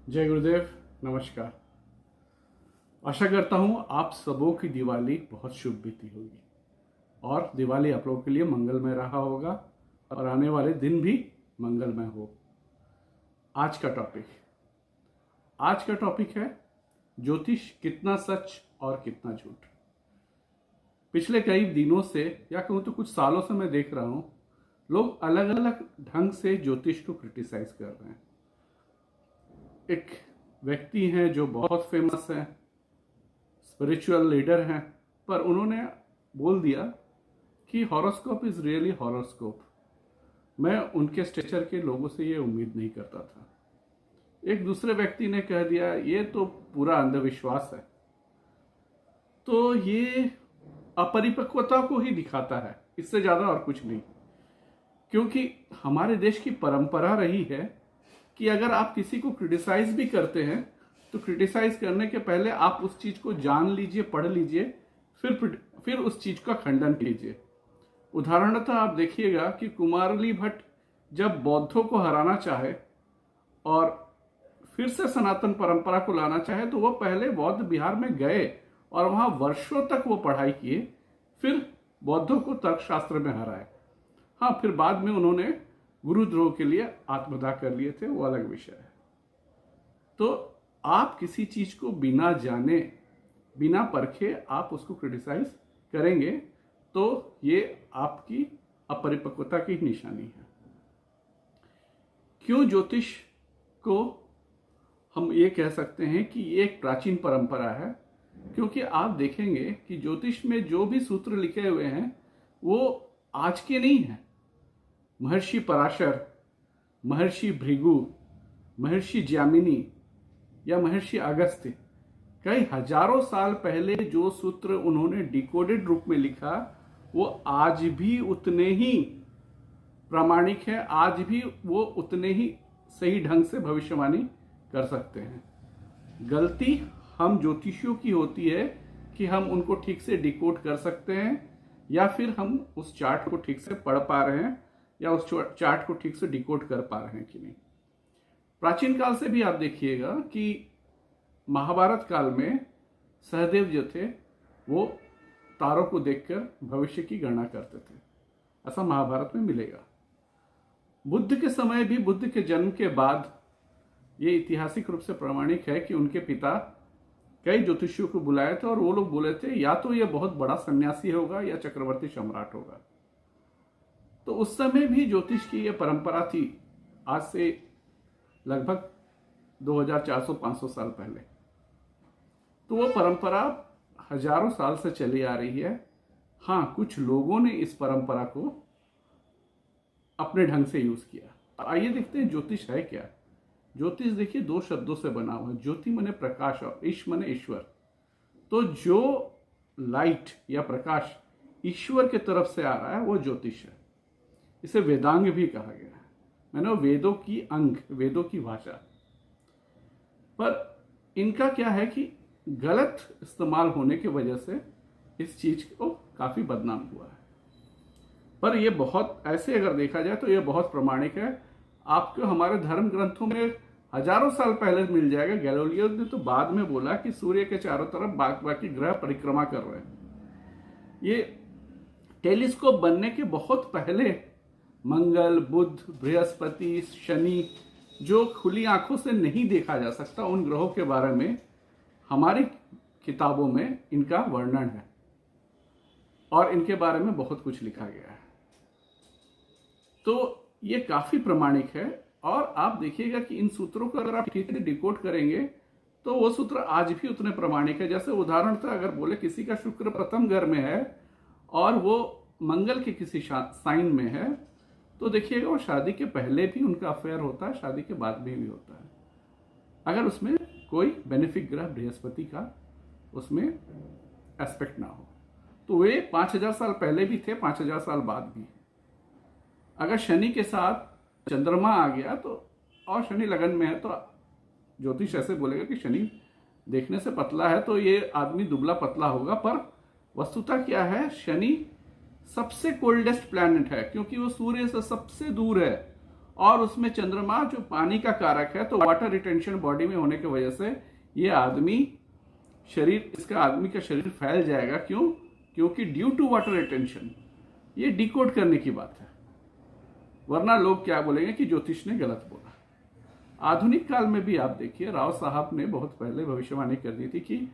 जय गुरुदेव, नमस्कार। आशा करता हूँ आप सबों की दिवाली बहुत शुभ बीती होगी और दिवाली आप लोगों के लिए मंगलमय रहा होगा और आने वाले दिन भी मंगलमय हो। आज का टॉपिक है ज्योतिष कितना सच और कितना झूठ। पिछले कई दिनों से या कहूँ तो कुछ सालों से मैं देख रहा हूँ लोग अलग अलग ढंग से ज्योतिष को क्रिटिसाइज कर रहे हैं। एक व्यक्ति हैं जो बहुत फेमस हैं, स्पिरिचुअल लीडर हैं, पर उन्होंने बोल दिया कि हॉरोस्कोप इज रियली हॉरोस्कोप। मैं उनके स्टेचर के लोगों से ये उम्मीद नहीं करता था। एक दूसरे व्यक्ति ने कह दिया ये तो पूरा अंधविश्वास है। तो ये अपरिपक्वता को ही दिखाता है, इससे ज्यादा और कुछ नहीं। क्योंकि हमारे देश की परंपरा रही है कि अगर आप किसी को क्रिटिसाइज भी करते हैं तो क्रिटिसाइज करने के पहले आप उस चीज को जान लीजिए, पढ़ लीजिए, फिर उस चीज का खंडन कीजिए। उदाहरणतः आप देखिएगा कि कुमारली भट्ट जब बौद्धों को हराना चाहे और फिर से सनातन परंपरा को लाना चाहे तो वो पहले बौद्ध बिहार में गए और वहां वर्षों तक वो पढ़ाई किए, फिर बौद्धों को तर्कशास्त्र में हराए। हाँ, फिर बाद में उन्होंने गुरुद्रोह के लिए आत्मदाह कर लिए थे, वो अलग विषय है। तो आप किसी चीज को बिना जाने, बिना परखे आप उसको क्रिटिसाइज करेंगे तो ये आपकी अपरिपक्वता की निशानी है। क्यों ज्योतिष को हम ये कह सकते हैं कि ये एक प्राचीन परंपरा है? क्योंकि आप देखेंगे कि ज्योतिष में जो भी सूत्र लिखे हुए हैं वो आज के नहीं हैं। महर्षि पराशर, महर्षि भृगु, महर्षि ज्यामिनी या महर्षि अगस्त्य, कई हजारों साल पहले जो सूत्र उन्होंने डिकोडेड रूप में लिखा वो आज भी उतने ही प्रामाणिक है, आज भी वो उतने ही सही ढंग से भविष्यवाणी कर सकते हैं। गलती हम ज्योतिषियों की होती है कि हम उनको ठीक से डिकोड कर सकते हैं या फिर हम उस चार्ट को ठीक से पढ़ पा रहे हैं या उस चार्ट को ठीक से डिकोड कर पा रहे हैं कि नहीं। प्राचीन काल से भी आप देखिएगा कि महाभारत काल में सहदेव जो थे वो तारों को देखकर भविष्य की गणना करते थे, ऐसा महाभारत में मिलेगा। बुद्ध के समय भी, बुद्ध के जन्म के बाद ये ऐतिहासिक रूप से प्रमाणिक है कि उनके पिता कई ज्योतिषियों को बुलाए थे और वो लोग बोले थे या तो ये बहुत बड़ा सन्यासी होगा या चक्रवर्ती सम्राट होगा। तो उस समय भी ज्योतिष की ये परंपरा थी, आज से लगभग 2400-500 साल पहले। तो वो परंपरा हजारों साल से चली आ रही है। हाँ, कुछ लोगों ने इस परंपरा को अपने ढंग से यूज किया। आइए देखते हैं ज्योतिष है क्या। ज्योतिष देखिए 2 शब्दों से बना हुआ है। ज्योति माने प्रकाश और ईश माने ईश्वर। तो जो लाइट या प्रकाश ईश्वर के तरफ से आ रहा है वो ज्योतिष है। इसे वेदांग भी कहा गया है, मानो वेदों की अंग, वेदों की भाषा। पर इनका क्या है कि गलत इस्तेमाल होने की वजह से इस चीज को काफी बदनाम हुआ है। पर यह बहुत ऐसे अगर देखा जाए तो यह बहुत प्रमाणिक है। आपको हमारे धर्म ग्रंथों में हजारों साल पहले मिल जाएगा। गैलीलियो ने तो बाद में बोला कि सूर्य के चारों तरफ बाकी ग्रह परिक्रमा कर रहे हैं। ये टेलीस्कोप बनने के बहुत पहले मंगल, बुध, बृहस्पति, शनि, जो खुली आंखों से नहीं देखा जा सकता, उन ग्रहों के बारे में हमारी किताबों में इनका वर्णन है और इनके बारे में बहुत कुछ लिखा गया है। तो ये काफी प्रमाणिक है और आप देखिएगा कि इन सूत्रों को अगर आप ठीक से डिकोड करेंगे तो वो सूत्र आज भी उतने प्रमाणिक है। जैसे उदाहरणतः अगर बोले किसी का शुक्र प्रथम घर में है और वो मंगल के किसी साइन में है तो देखिएगा वो शादी के पहले भी उनका अफेयर होता है, शादी के बाद में भी होता है, अगर उसमें कोई बेनिफिक ग्रह बृहस्पति का उसमें एस्पेक्ट ना हो। तो वे 5000 साल पहले भी थे, 5000 साल बाद भी। अगर शनि के साथ चंद्रमा आ गया तो और शनि लगन में है तो ज्योतिष ऐसे बोलेगा कि शनि देखने से पतला है तो ये आदमी दुबला पतला होगा। पर वस्तुतः क्या है, शनि सबसे कोल्डेस्ट प्लैनेट है क्योंकि वो सूर्य से सबसे दूर है और उसमें चंद्रमा जो पानी का कारक है, तो वाटर रिटेंशन बॉडी में होने की वजह से ये आदमी का शरीर फैल जाएगा। क्यों? क्योंकि ड्यू टू वाटर रिटेंशन। ये डिकोड करने की बात है, वरना लोग क्या बोलेंगे कि ज्योतिष ने गलत बोला। आधुनिक काल में भी आप देखिए, राव साहब ने बहुत पहले भविष्यवाणी कर दी थी कि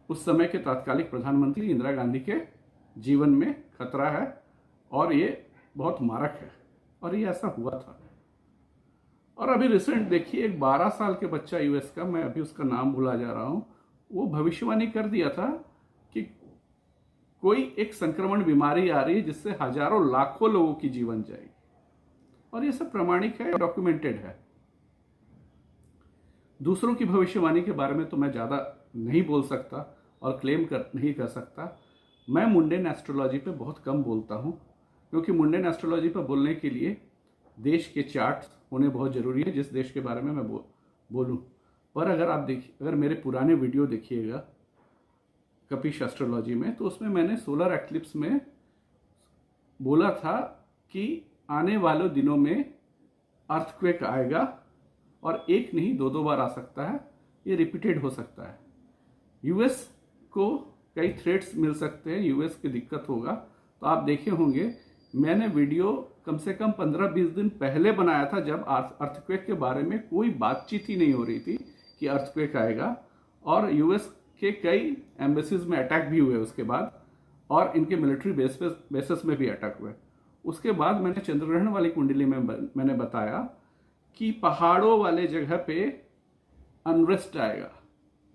उस समय के तात्कालिक प्रधानमंत्री इंदिरा गांधी के जीवन में खतरा है और ये बहुत मारक है, और ये ऐसा हुआ था। और अभी रिसेंट देखिए, एक 12 साल के बच्चा यूएस का, मैं अभी उसका नाम भूला जा रहा हूं, वो भविष्यवाणी कर दिया था कि कोई एक संक्रमण बीमारी आ रही है जिससे हजारों लाखों लोगों की जीवन जाएगी, और ये सब प्रमाणिक है, डॉक्यूमेंटेड है। दूसरों की भविष्यवाणी के बारे में तो मैं ज़्यादा नहीं बोल सकता और क्लेम नहीं कर सकता। मैं मुंडेन एस्ट्रोलॉजी पे बहुत कम बोलता हूँ, क्योंकि मुंडेन एस्ट्रोलॉजी पर बोलने के लिए देश के चार्ट्स होने बहुत ज़रूरी है, जिस देश के बारे में मैं बोलूँ। पर अगर मेरे पुराने वीडियो देखिएगा कपिश एस्ट्रोलॉजी में, तो उसमें मैंने सोलर एक्लिप्स में बोला था कि आने वाले दिनों में अर्थक्वेक आएगा, और एक नहीं 2 बार आ सकता है, ये रिपीटेड हो सकता है। यूएस को कई थ्रेट्स मिल सकते हैं, यूएस की दिक्कत होगा। तो आप देखे होंगे, मैंने वीडियो कम से कम 15-20 दिन पहले बनाया था, जब अर्थक्वेक के बारे में कोई बातचीत ही नहीं हो रही थी कि अर्थक्वेक आएगा, और यूएस के कई एम्बेसीज में अटैक भी हुए उसके बाद, और इनके मिलिट्री बेसिस में भी अटैक हुए। उसके बाद मैंने चंद्रग्रहण वाली कुंडली में मैंने बताया कि पहाड़ों वाले जगह पे अनरेस्ट आएगा।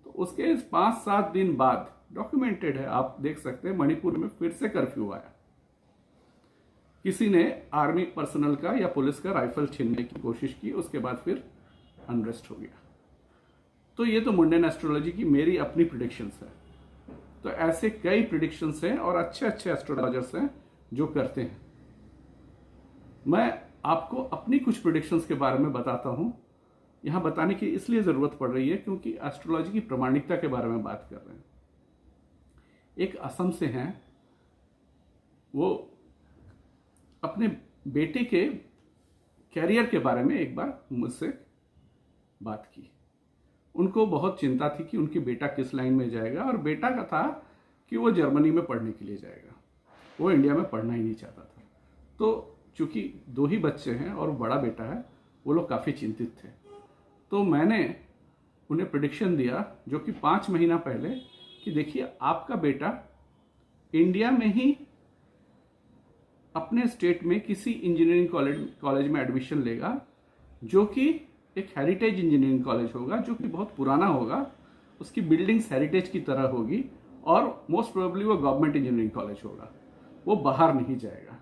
तो उसके 5-7 दिन बाद, डॉक्यूमेंटेड है, आप देख सकते हैं, मणिपुर में फिर से कर्फ्यू आया। किसी ने आर्मी पर्सनल का या पुलिस का राइफल छीनने की कोशिश की, उसके बाद फिर अनरेस्ट हो गया। तो ये तो मुंडेन एस्ट्रोलॉजी की मेरी अपनी प्रिडिक्शंस है। तो ऐसे कई प्रिडिक्शंस हैं और अच्छे अच्छे एस्ट्रोलॉजर्स हैं जो करते हैं। मैं आपको अपनी कुछ प्रिडिक्शंस के बारे में बताता हूं। यहां बताने की इसलिए जरूरत पड़ रही है क्योंकि एस्ट्रोलॉजी की प्रामाणिकता के बारे में बात कर रहे हैं। एक असम से हैं, वो अपने बेटे के कैरियर के बारे में एक बार मुझसे बात की। उनको बहुत चिंता थी कि उनकी बेटा किस लाइन में जाएगा, और बेटा का था कि वो जर्मनी में पढ़ने के लिए जाएगा, वो इंडिया में पढ़ना ही नहीं चाहता था। तो चूंकि 2 ही बच्चे हैं और बड़ा बेटा है, वो लोग काफ़ी चिंतित थे। तो मैंने उन्हें प्रेडिक्शन दिया, जो कि 5 महीना पहले, कि देखिए आपका बेटा इंडिया में ही अपने स्टेट में किसी इंजीनियरिंग कॉलेज में एडमिशन लेगा, जो कि एक हेरिटेज इंजीनियरिंग कॉलेज होगा, जो कि बहुत पुराना होगा, उसकी बिल्डिंग्स हेरिटेज की तरह होगी, और मोस्ट प्रोबेबली वो गवर्नमेंट इंजीनियरिंग कॉलेज होगा, वो बाहर नहीं जाएगा।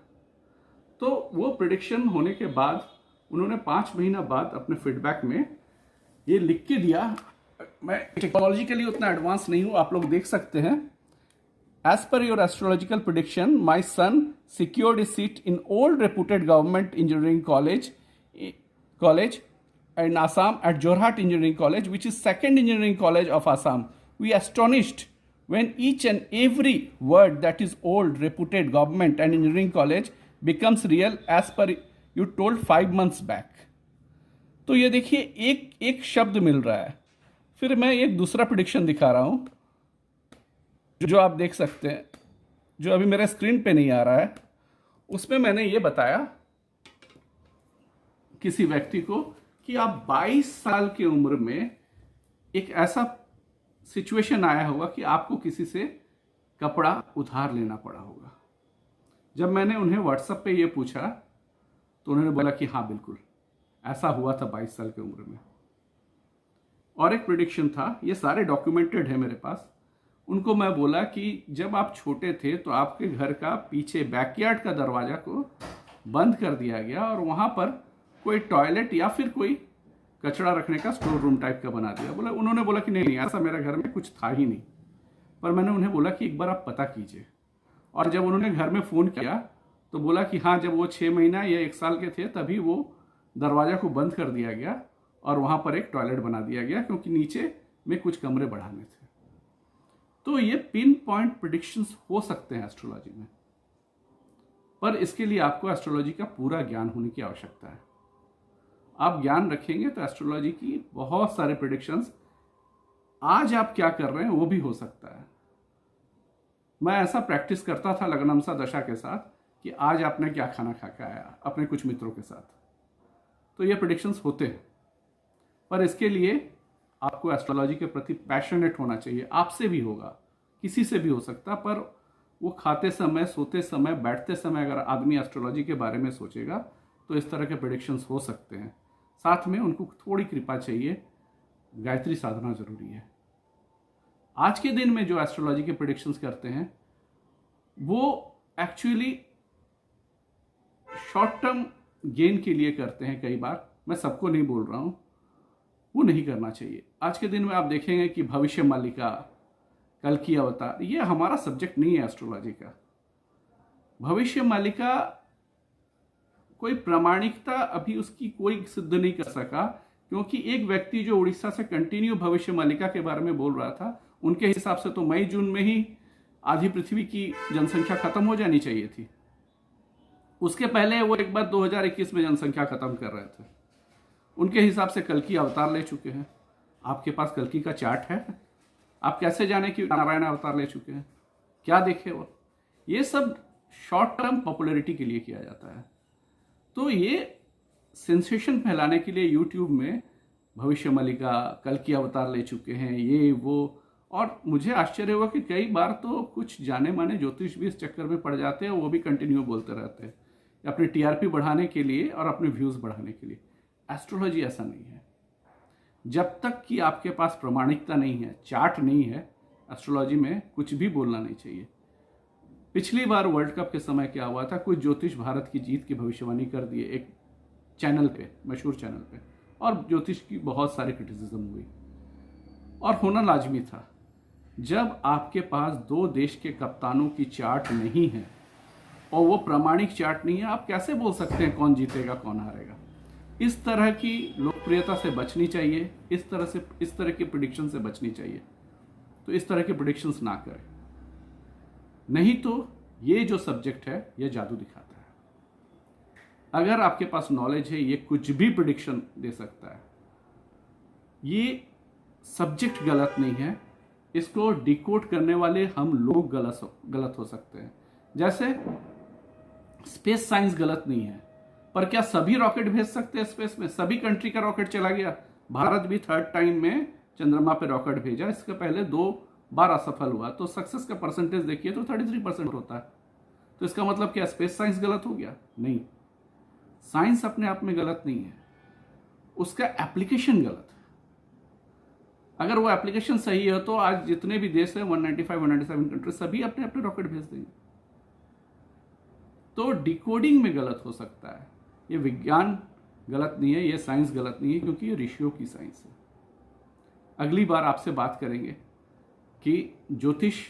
तो वो प्रेडिक्शन होने के बाद उन्होंने 5 महीना बाद अपने फीडबैक में ये लिख के दिया। मैं टेक्नोलॉजिकली उतना एडवांस नहीं हूँ, आप लोग देख सकते हैं। As per your astrological prediction, my son secured a seat in old reputed government engineering college in Assam at Jorhat Engineering College, which is second engineering college of Assam. We astonished when each and every word that is old, reputed government and engineering college becomes real as per you told 5 months back. तो ये देखिए एक शब्द मिल रहा है। फिर मैं एक दूसरा प्रेडिक्शन दिखा रहा हूं जो आप देख सकते हैं, जो अभी मेरे स्क्रीन पे नहीं आ रहा है। उसमें मैंने ये बताया किसी व्यक्ति को कि आप 22 साल की उम्र में एक ऐसा सिचुएशन आया होगा कि आपको किसी से कपड़ा उधार लेना पड़ा होगा। जब मैंने उन्हें व्हाट्सएप पे ये पूछा तो उन्होंने बोला कि हाँ बिल्कुल ऐसा हुआ था 22 साल की उम्र में। और एक प्रेडिक्शन था, ये सारे डॉक्यूमेंटेड है मेरे पास। उनको मैं बोला कि जब आप छोटे थे तो आपके घर का पीछे बैकयार्ड का दरवाजा को बंद कर दिया गया और वहां पर कोई टॉयलेट या फिर कोई कचरा रखने का स्टोर रूम टाइप का बना दिया। उन्होंने बोला कि नहीं ऐसा मेरे घर में कुछ था ही नहीं। पर मैंने उन्हें बोला कि एक बार आप पता कीजिए। और जब उन्होंने घर में फ़ोन किया तो बोला कि हाँ, जब वो 6 महीना या 1 साल के थे तभी वो दरवाज़ा को बंद कर दिया गया और वहाँ पर एक टॉयलेट बना दिया गया, क्योंकि नीचे में कुछ कमरे बढ़ाने थे। तो ये पिन पॉइंट प्रेडिक्शंस हो सकते हैं एस्ट्रोलॉजी में, पर इसके लिए आपको एस्ट्रोलॉजी का पूरा ज्ञान होने की आवश्यकता है। आप ज्ञान रखेंगे तो एस्ट्रोलॉजी की बहुत सारे प्रिडिक्शंस आज आप क्या कर रहे हैं वो भी हो सकता है। मैं ऐसा प्रैक्टिस करता था लग्नमसा दशा के साथ कि आज आपने क्या खाना खा के आया अपने कुछ मित्रों के साथ, तो ये प्रिडिक्शंस होते हैं। पर इसके लिए आपको एस्ट्रोलॉजी के प्रति पैशनेट होना चाहिए। आपसे भी होगा, किसी से भी हो सकता, पर वो खाते समय, सोते समय, बैठते समय अगर आदमी एस्ट्रोलॉजी के बारे में सोचेगा तो इस तरह के प्रेडिक्शंस हो सकते हैं। साथ में उनको थोड़ी कृपा चाहिए, गायत्री साधना जरूरी है। आज के दिन में जो एस्ट्रोलॉजी के प्रेडिक्शंस करते हैं वो एक्चुअली शॉर्ट टर्म गेन के लिए करते हैं। कई बार, मैं सबको नहीं बोल रहा हूं, वो नहीं करना चाहिए। आज के दिन में आप देखेंगे कि भविष्य मालिका, कल की अवतार, ये हमारा सब्जेक्ट नहीं है एस्ट्रोलॉजी का। भविष्य मालिका कोई प्रामाणिकता अभी उसकी कोई सिद्ध नहीं कर सका, क्योंकि एक व्यक्ति जो उड़ीसा से कंटिन्यू भविष्य मालिका के बारे में बोल रहा था, उनके हिसाब से तो मई जून में ही आधी पृथ्वी की जनसंख्या खत्म हो जानी चाहिए थी। उसके पहले वो एक बार 2021 में जनसंख्या खत्म कर रहे थे। उनके हिसाब से कल की अवतार ले चुके हैं। आपके पास कल की का चार्ट है? आप कैसे जाने कि नारायण अवतार ले चुके हैं? क्या देखे वो? ये सब शॉर्ट टर्म पॉपुलैरिटी के लिए किया जाता है। तो ये सेंसेशन फैलाने के लिए यूट्यूब में भविष्य मालिका, कल की अवतार ले चुके हैं, ये वो। और मुझे आश्चर्य हुआ कि कई बार तो कुछ जाने माने ज्योतिष भी इस चक्कर में पड़ जाते हैं, वो भी कंटिन्यू बोलते रहते हैं अपने टीआरपी बढ़ाने के लिए और अपने व्यूज बढ़ाने के लिए। एस्ट्रोलॉजी ऐसा नहीं है। जब तक कि आपके पास प्रमाणिकता नहीं है, चार्ट नहीं है, एस्ट्रोलॉजी में कुछ भी बोलना नहीं चाहिए। पिछली बार वर्ल्ड कप के समय क्या हुआ था, कुछ ज्योतिष भारत की जीत की भविष्यवाणी कर दिए एक चैनल पे, मशहूर चैनल पे, और ज्योतिष की बहुत सारी क्रिटिसिज्म हुई और होना लाजमी था। जब आपके पास दो देश के कप्तानों की चार्ट नहीं है और वो प्रामाणिक चार्ट नहीं है, आप कैसे बोल सकते हैं कौन जीतेगा कौन हारेगा? इस तरह की लोकप्रियता से बचनी चाहिए, इस तरह की प्रेडिक्शन से बचनी चाहिए। तो इस तरह के प्रेडिक्शंस ना करें, नहीं तो ये जो सब्जेक्ट है ये जादू दिखाता है। अगर आपके पास नॉलेज है, ये कुछ भी प्रेडिक्शन दे सकता है। ये सब्जेक्ट गलत नहीं है, इसको डिकोड करने वाले हम लोग गलत हो सकते हैं। जैसे स्पेस साइंस गलत नहीं है, पर क्या सभी रॉकेट भेज सकते हैं स्पेस में? सभी कंट्री का रॉकेट चला गया। भारत भी थर्ड टाइम में चंद्रमा पे रॉकेट भेजा, इसके पहले 2 बार असफल हुआ। तो सक्सेस का परसेंटेज देखिए तो 33% होता है। तो इसका मतलब क्या स्पेस साइंस गलत हो गया? नहीं, साइंस अपने आप में गलत नहीं है, उसका एप्लीकेशन गलत है। अगर वो एप्लीकेशन सही है तो आज जितने भी देश हैं 197 कंट्री, सभी अपने अपने रॉकेट भेज देंगे। तो डिकोडिंग में गलत हो सकता है। ये विज्ञान गलत नहीं है, ये साइंस गलत नहीं है, क्योंकि ये ऋषियों की साइंस है। अगली बार आपसे बात करेंगे कि ज्योतिष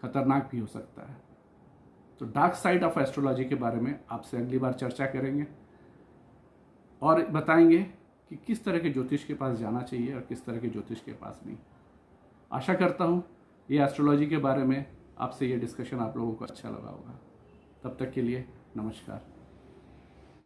खतरनाक भी हो सकता है। तो डार्क साइड ऑफ एस्ट्रोलॉजी के बारे में आपसे अगली बार चर्चा करेंगे और बताएंगे कि किस तरह के ज्योतिष के पास जाना चाहिए और किस तरह के ज्योतिष के पास नहीं। आशा करता हूँ ये एस्ट्रोलॉजी के बारे में आपसे ये डिस्कशन आप लोगों को अच्छा लगा होगा। तब तक के लिए नमस्कार।